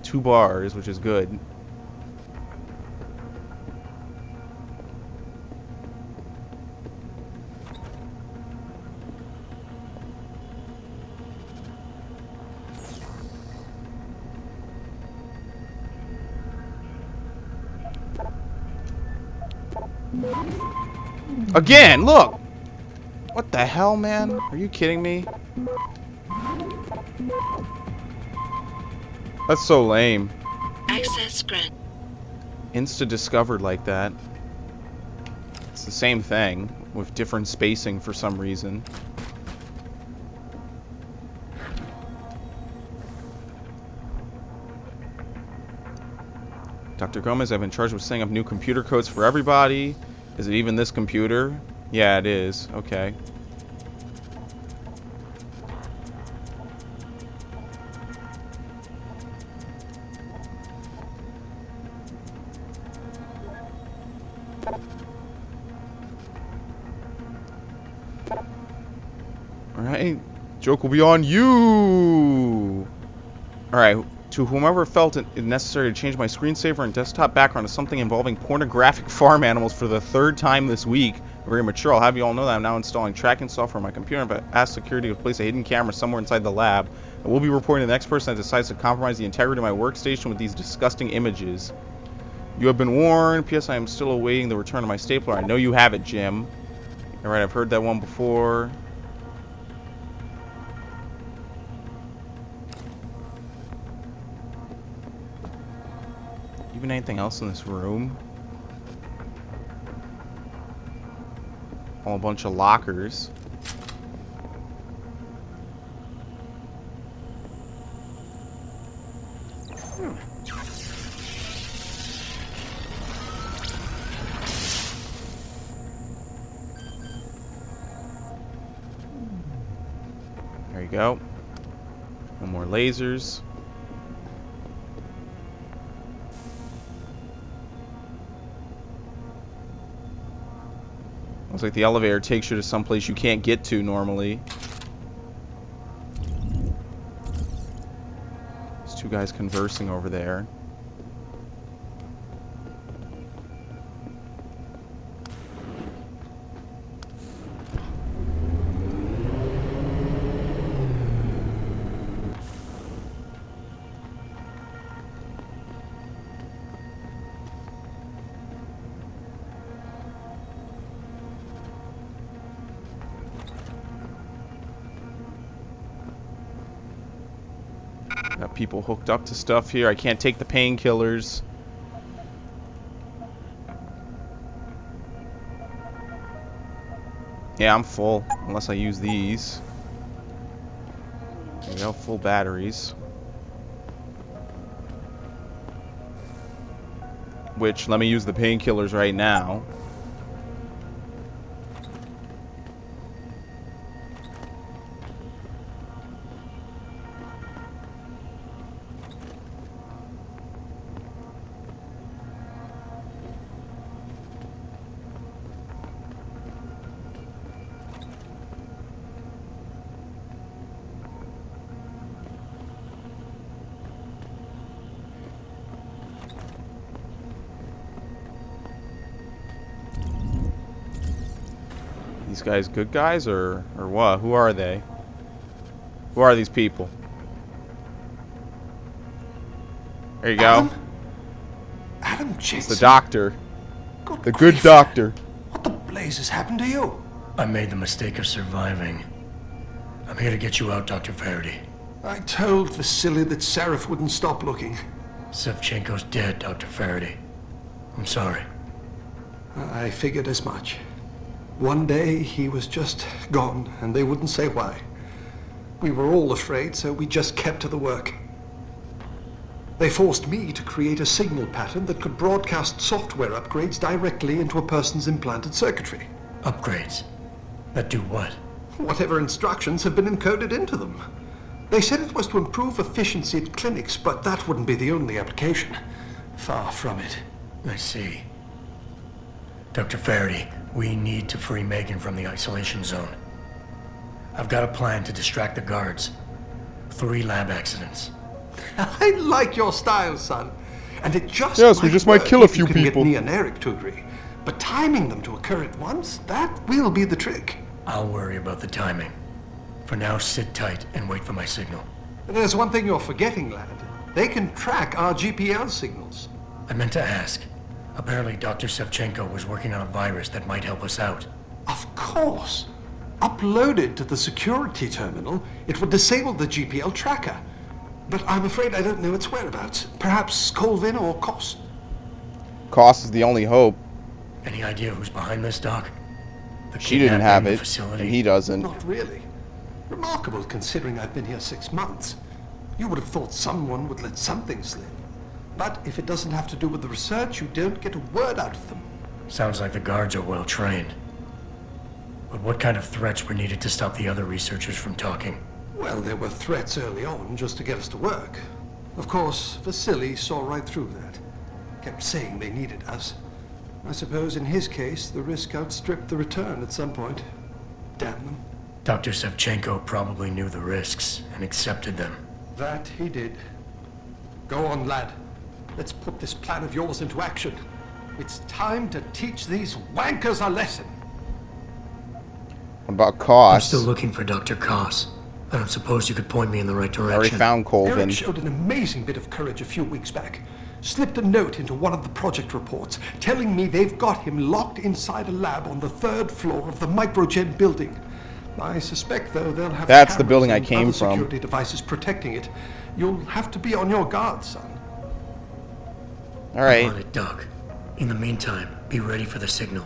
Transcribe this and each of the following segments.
2 bars, which is good. Again, look! What the hell, man? Are you kidding me? That's so lame. Access grant. Insta-discovered like that. It's the same thing, with different spacing for some reason. Dr. Gomez, I've been charged with setting up new computer codes for everybody. Is it even this computer? Yeah, it is. Okay. Alright. Joke will be on you! Alright. To whomever felt it necessary to change my screensaver and desktop background to something involving pornographic farm animals for the 3rd time this week. Very mature. I'll have you all know that I'm now installing tracking software on my computer, but asked security to place a hidden camera somewhere inside the lab. I will be reporting to the next person that decides to compromise the integrity of my workstation with these disgusting images. You have been warned. P.S. I am still awaiting the return of my stapler. I know you have it, Jim. Alright, I've heard that one before. Even anything else in this room? All a bunch of lockers. There you go. No more lasers. Looks like the elevator takes you to someplace you can't get to normally. There's 2 guys conversing over there. Got people hooked up to stuff here. I can't take the painkillers. Yeah, I'm full. Unless I use these. There we go, full batteries. Which, let me use the painkillers right now. These guys good guys or what? Who are they? Who are these people? There you go. Adam Jensen. It's the doctor. Good The good grief. doctor. What the blazes happened to you? I made the mistake of surviving. I'm here to get you out, Dr. Faraday. I told Vasily that Seraph wouldn't stop looking. Sevchenko's dead, Dr. Faraday. I'm sorry. I figured as much. One day he was just gone, and they wouldn't say why. We were all afraid, so we just kept to the work. They forced me to create a signal pattern that could broadcast software upgrades directly into a person's implanted circuitry. Upgrades? That do what? Whatever instructions have been encoded into them. They said it was to improve efficiency at clinics, but that wouldn't be the only application. Far from it. I see. Dr. Faraday, we need to free Megan from the isolation zone. I've got a plan to distract the guards. 3 lab accidents. I like your style, son. And it just Yes, we just might work kill a if you few can people. get Nia and Eric to agree. But timing them to occur at once, that will be the trick. I'll worry about the timing. For now, sit tight and wait for my signal. There's one thing you're forgetting, lad. They can track our GPL signals. I meant to ask. Apparently, Dr. Sevchenko was working on a virus that might help us out. Of course. Uploaded to the security terminal, it would disable the GPL tracker. But I'm afraid I don't know its whereabouts. Perhaps Colvin or Kos. Cost is the only hope. Any idea who's behind this, Doc? The She didn't have kidnapping it, facility? and he doesn't. Not really. Remarkable considering I've been here 6 months. You would have thought someone would let something slip. But if it doesn't have to do with the research, you don't get a word out of them. Sounds like the guards are well trained. But what kind of threats were needed to stop the other researchers from talking? Well, there were threats early on just to get us to work. Of course, Vasily saw right through that. Kept saying they needed us. I suppose in his case, the risk outstripped the return at some point. Damn them. Dr. Sevchenko probably knew the risks and accepted them. That he did. Go on, lad. Let's put this plan of yours into action. It's time to teach these wankers a lesson. What about I'm Cost? still looking for Dr. Koss. I don't suppose you could point me in the right I already direction. found Eric Colvin. showed an amazing bit of courage a few weeks back. Slipped a note into one of the project reports, telling me they've got him locked inside a lab on the 3rd floor of the Microgen building. I suspect, though, they'll have That's the cameras building I and came other from. security devices protecting it. You'll have to be on your guard, son. All right. I'm on it, Doc. In the meantime, be ready for the signal.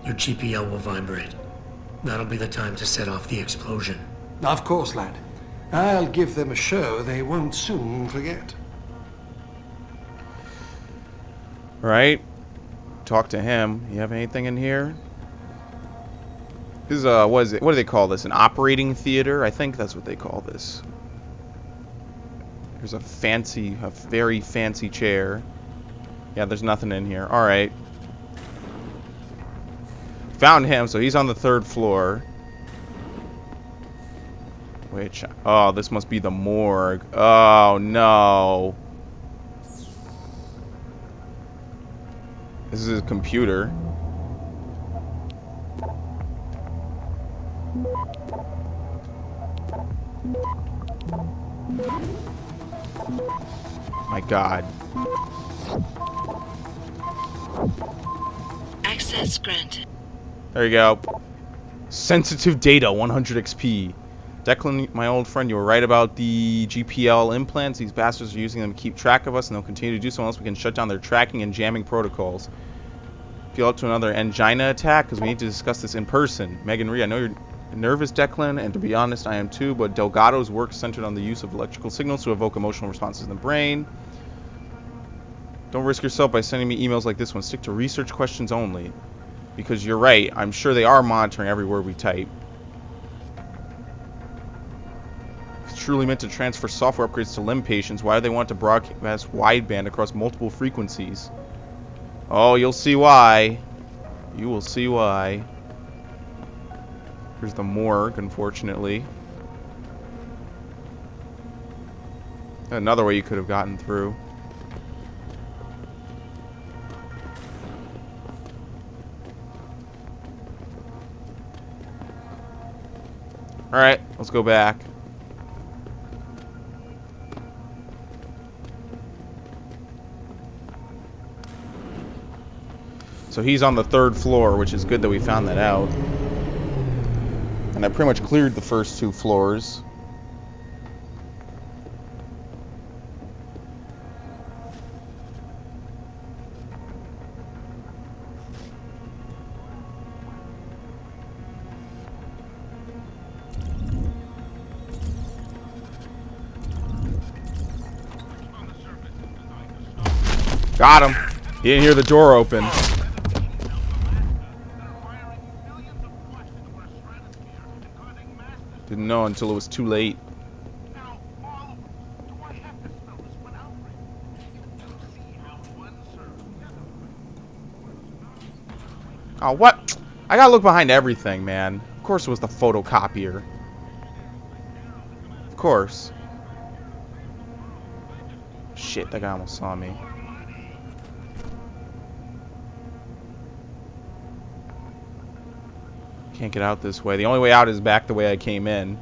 Your GPL will vibrate. That'll be the time to set off the explosion. Of course, lad. I'll give them a show they won't soon forget. Right. Talk to him. You have anything in here? This is what is it? What do they call this? An operating theater? I think that's what they call this. There's a very fancy chair. Yeah, there's nothing in here. All right. Found him, so he's on the 3rd floor. Which, oh, this must be the morgue. Oh, no. This is his computer. My God. Access granted. There you go. Sensitive data, 100 XP. Declan, my old friend, you were right about the GPL implants. These bastards are using them to keep track of us, and they'll continue to do so unless we can shut down their tracking and jamming protocols. Feel up to another angina attack, because we need to discuss this in person. Megan Rhee, I know you're nervous, Declan, and to be honest, I am too, but Delgado's work centered on the use of electrical signals to evoke emotional responses in the brain. Don't risk yourself by sending me emails like this one. Stick to research questions only. Because you're right, I'm sure they are monitoring every word we type. It's truly meant to transfer software upgrades to limb patients. Why do they want to broadcast wideband across multiple frequencies? Oh, you'll see why. You will see why. Here's the morgue, unfortunately. Another way you could have gotten through. Alright, let's go back. So he's on the 3rd floor, which is good that we found that out. And I pretty much cleared the first 2 floors. Got him. He didn't hear the door open. Didn't know until it was too late. Oh, what? I gotta look behind everything, man. Of course it was the photocopier. Of course. shit, that guy almost saw me. Can't get out this way. The only way out is back the way I came in.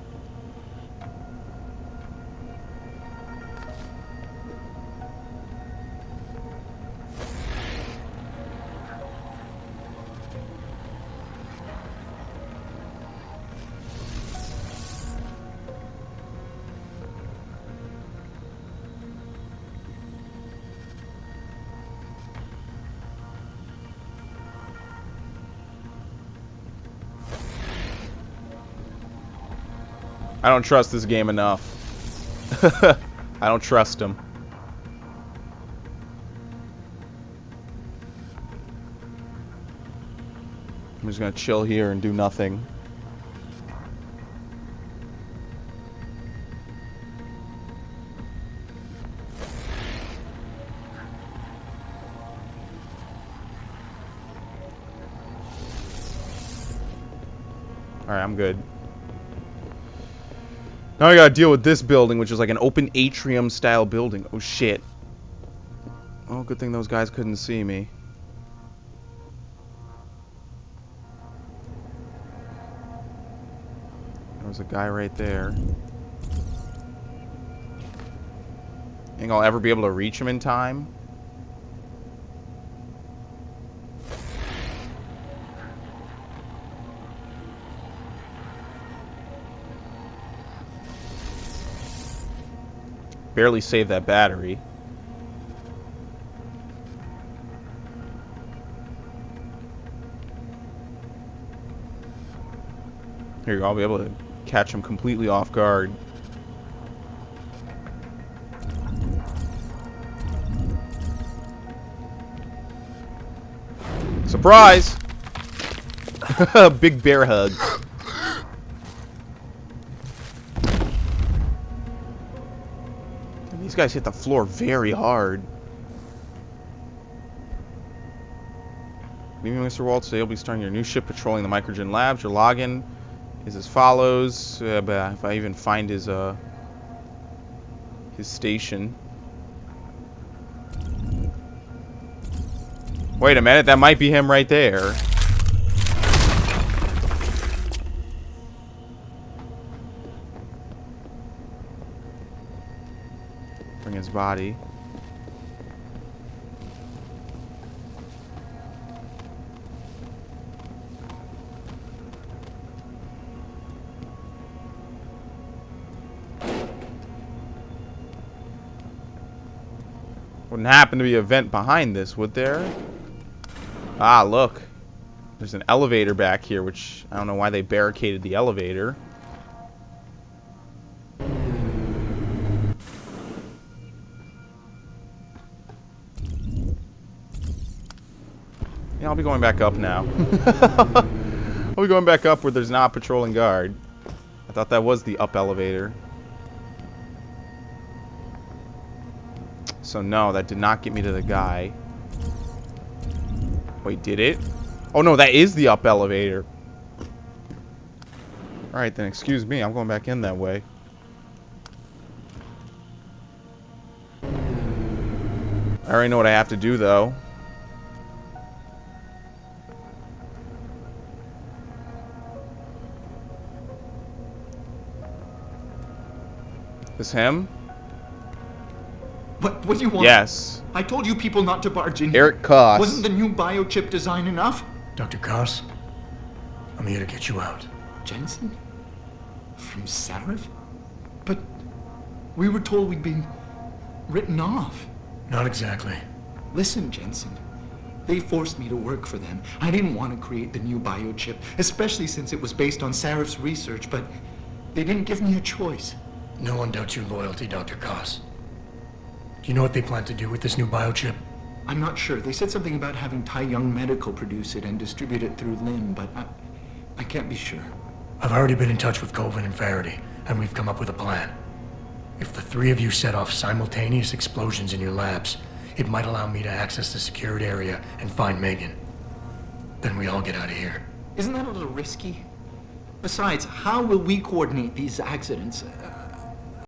I don't trust this game enough. I don't trust him. I'm just gonna chill here and do nothing. Alright, I'm good. Now I gotta deal with this building, which is like an open atrium style building. Oh shit. Oh, good thing those guys couldn't see me. There was a guy right there. Think I'll ever be able to reach him in time? Barely saved that battery. Here you go, I'll be able to catch him completely off guard. Surprise! Big bear hug. These guys hit the floor very hard. Good evening, Mr. Waltz. Today you'll be starting your new ship patrolling the Microgen Labs. Your login is as follows. But if I even find his station. Wait a minute, that might be him right there. Bring his body. Wouldn't happen to be a vent behind this, would there? Ah, look. There's an elevator back here, which I don't know why they barricaded the elevator. Yeah, I'll be going back up now. I'll be going back up where there's not a patrolling guard. I thought that was the up elevator. So no, that did not get me to the guy. Wait, did it? Oh no, that is the up elevator. Alright then, excuse me, I'm going back in that way. I already know what I have to do though. Is him? What do you want? Yes. I told you people not to barge in here. Eric Koss. Wasn't the new biochip design enough? Dr. Koss, I'm here to get you out. Jensen? From Sarif? But we were told we'd been written off. Not exactly. Listen, Jensen. They forced me to work for them. I didn't want to create the new biochip, especially since it was based on Sarif's research, but they didn't give me a choice. No one doubts your loyalty, Dr. Koss. Do you know what they plan to do with this new biochip? I'm not sure. They said something about having Tai Young Medical produce it and distribute it through Lim, but I can't be sure. I've already been in touch with Colvin and Faraday, and we've come up with a plan. If the three of you set off simultaneous explosions in your labs, it might allow me to access the secured area and find Megan. Then we all get out of here. Isn't that a little risky? Besides, how will we coordinate these accidents?